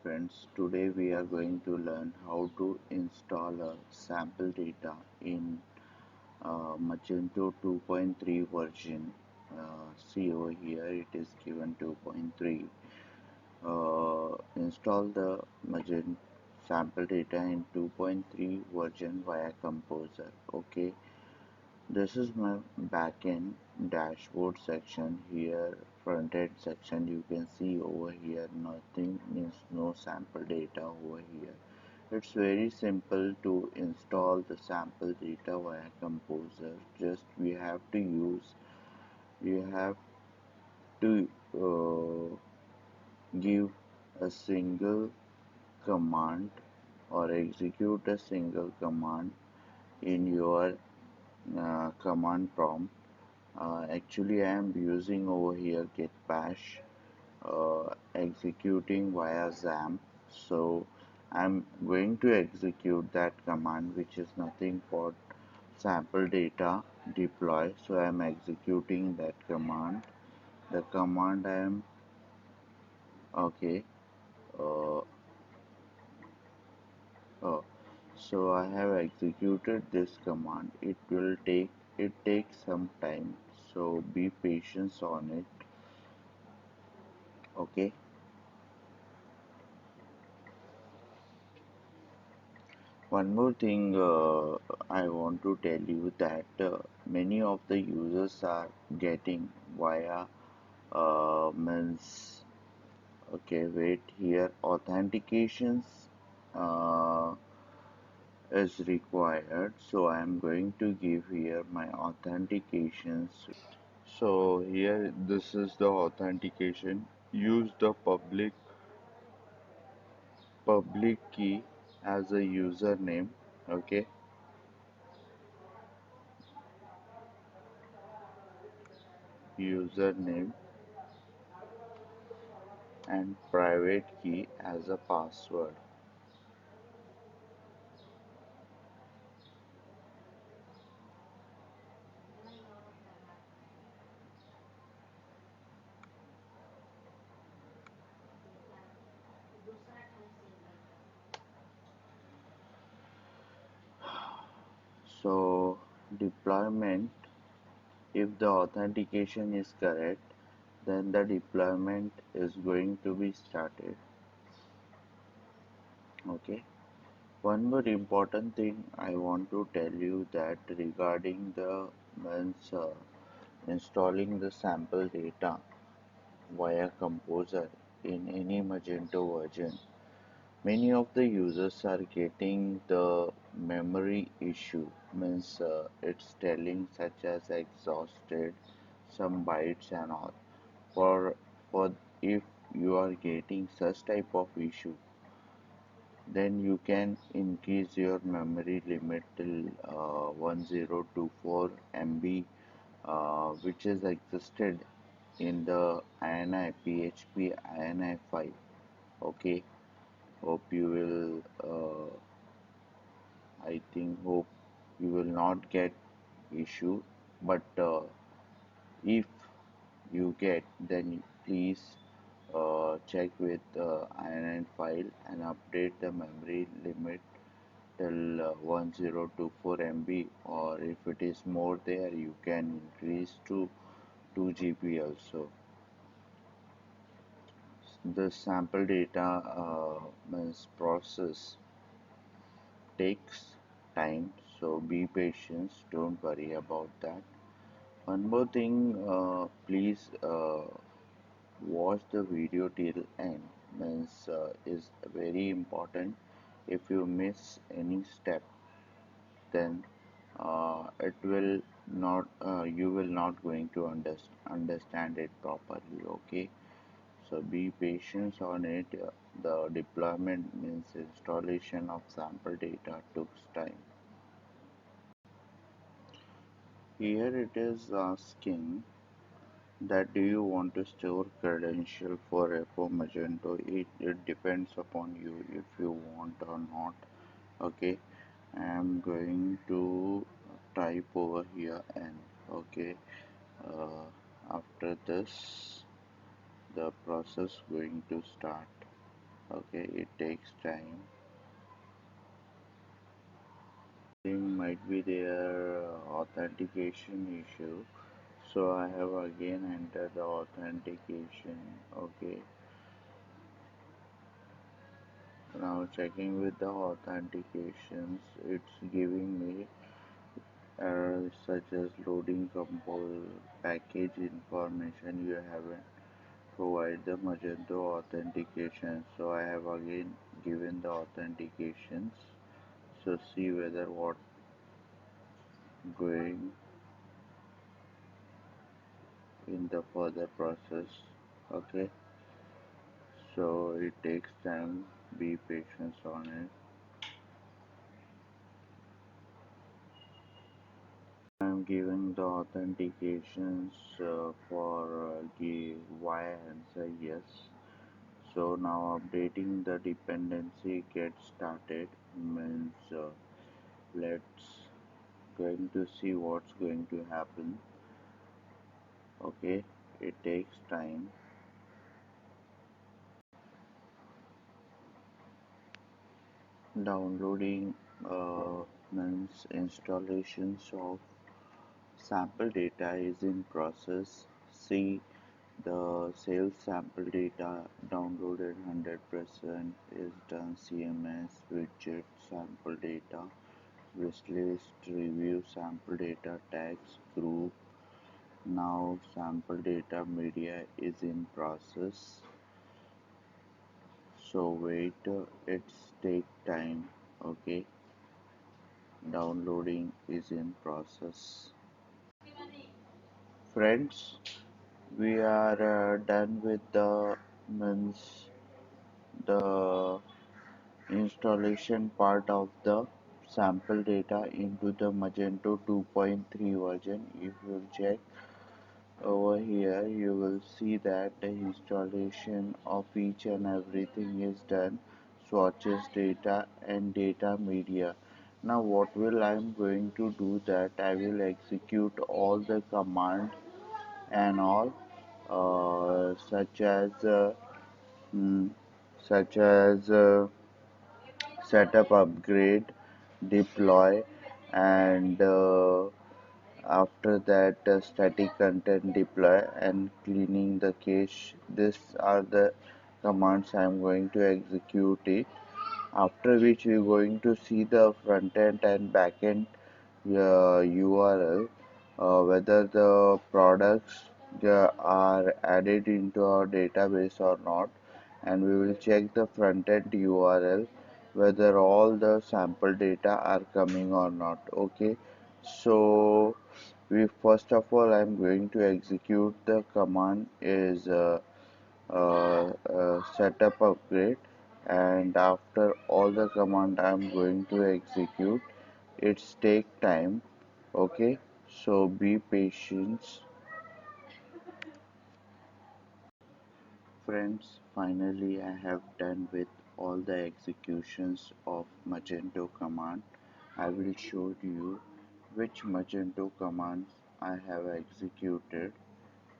friends, today we are going to learn how to install a sample data in Magento 2.3 version. See over here it is given 2.3. Install the Magento sample data in 2.3 version via Composer. Okay, this is my backend dashboard section. Here front end section, you can see over here nothing, means no sample data over here. It's very simple to install the sample data via Composer. Just we have to give a single command or execute a single command in your command prompt. Actually, I am using over here get bash, executing via Xampp. So I'm going to execute that command, which is nothing but sample data deploy. So I'm executing that command. The command I am okay. Uh, uh, so I have executed this command. It takes some time. So be patient on it. Okay. One more thing I want to tell you that many of the users are getting via means okay, wait here, authentications uh, is required, so I am going to give here my authentications. So here this is the authentication. Use the public key as a username. Okay, username and private key as a password. So deployment, if the authentication is correct, then the deployment is going to be started. Okay. One more important thing I want to tell you that regarding the means installing the sample data via Composer in any Magento version. Many of the users are getting the memory issue, means it's telling such as exhausted, some bytes and all. For for if you are getting such type of issue, then you can increase your memory limit till 1024 MB, which is existed in the INI PHP INI 5. Okay, hope you will. I think hope you will not get issue, but if you get, then please check with INN file and update the memory limit till 1024 MB, or if it is more there, you can increase to 2 GB also. The sample data means process takes time, so be patient, don't worry about that. One more thing, please watch the video till end, means is very important. If you miss any step, then it will not you will not going to understand it properly. Okay, so be patient on it. The deployment means installation of sample data took time. Here it is asking that do you want to store credential for Magento. It depends upon you if you want or not. Okay, I am going to type over here and okay, after this the process going to start. Okay, it takes time. Thing might be their authentication issue. So I have again entered the authentication. Okay, now checking with the authentications, it's giving me errors such as loading compose package information. You haven't provided the Magento authentication. So I have again given the authentications. So see whether what going in the further process. Okay, so it takes time. Be patient on it. I'm giving the authentications for the Y answer yes. So now updating the dependency gets started means let's going to see what's going to happen. Okay, it takes time. Downloading means installations of sample data is in process. See the sales sample data downloaded 100% is done. CMS widget sample data wishlist review sample data tags group. Now sample data media is in process. So wait, it's take time. Okay, downloading is in process. Friends, we are done with the means the installation part of the sample data into the Magento 2.3 version. If you check over here, you will see that the installation of each and everything is done. Swatches data and data media. Now what will I am going to do that I will execute all the command and all such as mm, such as setup, upgrade, deploy, and after that static content deploy and cleaning the cache. These are the commands I am going to execute it. After which we are going to see the front end and back end URL, whether the products are added into our database or not, and we will check the front end URL whether all the sample data are coming or not. Okay, so we first of all I'm going to execute the command is setup upgrade, and after all the command I'm going to execute, it's take time. Okay, so be patient. Friends, finally I have done with all the executions of Magento command. I will show you which Magento commands I have executed,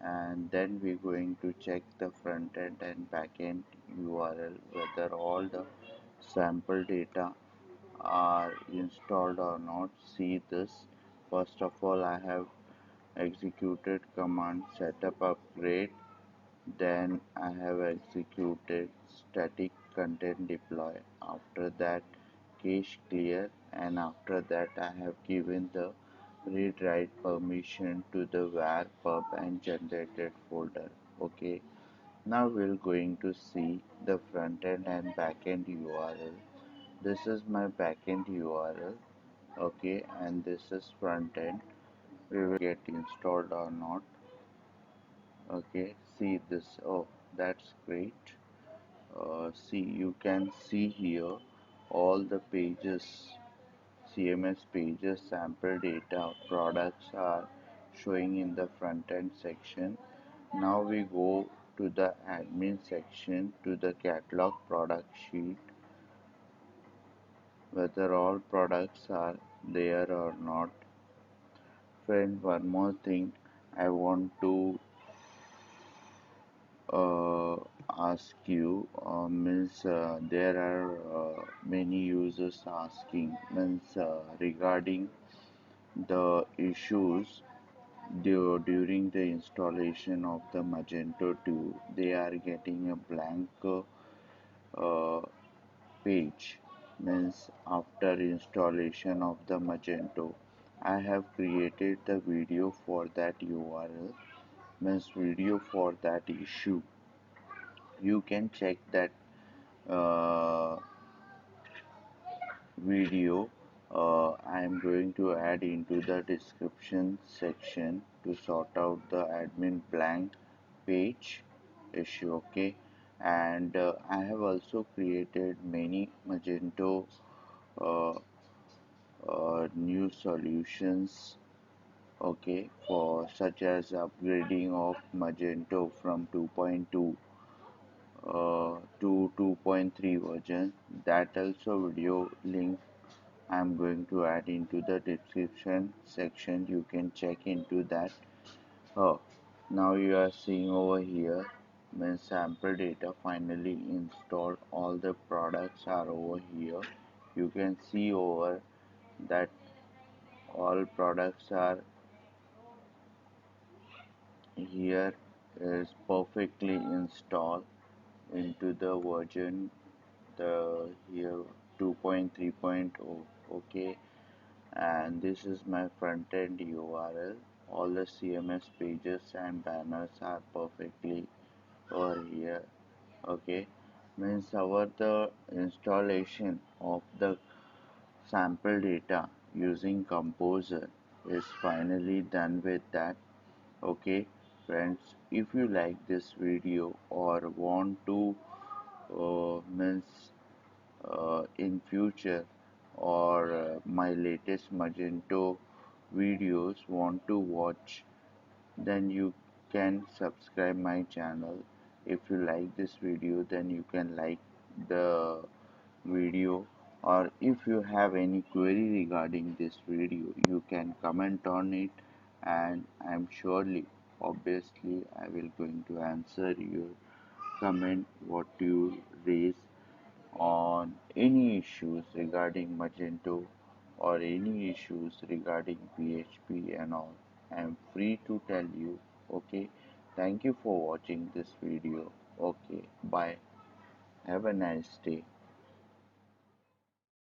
and then we're going to check the front end and back end URL whether all the sample data are installed or not. See this. First of all, I have executed command setup upgrade, then I have executed static content deploy. After that, cache clear, and after that I have given the read write permission to the var pub and generated folder. Okay, now we're going to see the front end and back end URL. This is my backend URL. Okay, and this is front end. We will get installed or not. Okay, see this. Oh, that's great. See, you can see here all the pages, CMS pages, sample data, products are showing in the front end section. Now we go to the admin section to the catalog product sheet, whether all products are there or not. Friend, one more thing I want to uh, ask you means there are many users asking means regarding the issues during the installation of the Magento 2. They are getting a blank uh, page means after installation of the Magento. I have created the video for that URL means video for that issue. You can check that uh, video. I am going to add into the description section to sort out the admin blank page issue. Okay, and I have also created many Magento uh, new solutions, okay, for such as upgrading of Magento from 2.2 to 2.3 version. That also video link I'm going to add into the description section. You can check into that. Oh, now you are seeing over here when sample data finally installed. All the products are over here. You can see over that all products are here is perfectly installed into the version the here 2.3.0. Okay, and this is my front end URL. All the CMS pages and banners are perfectly over here. Okay, means our the installation of the sample data using Composer is finally done with that. Okay, friends, if you like this video or want to means in future or my latest Magento videos want to watch, then you can subscribe my channel. If you like this video, then you can like the video, or if you have any query regarding this video, you can comment on it, and I'm surely, obviously, I will going to answer your comment what you raise on any issues regarding Magento or any issues regarding PHP and all. I am free to tell you. Okay, thank you for watching this video. Okay, bye, have a nice day.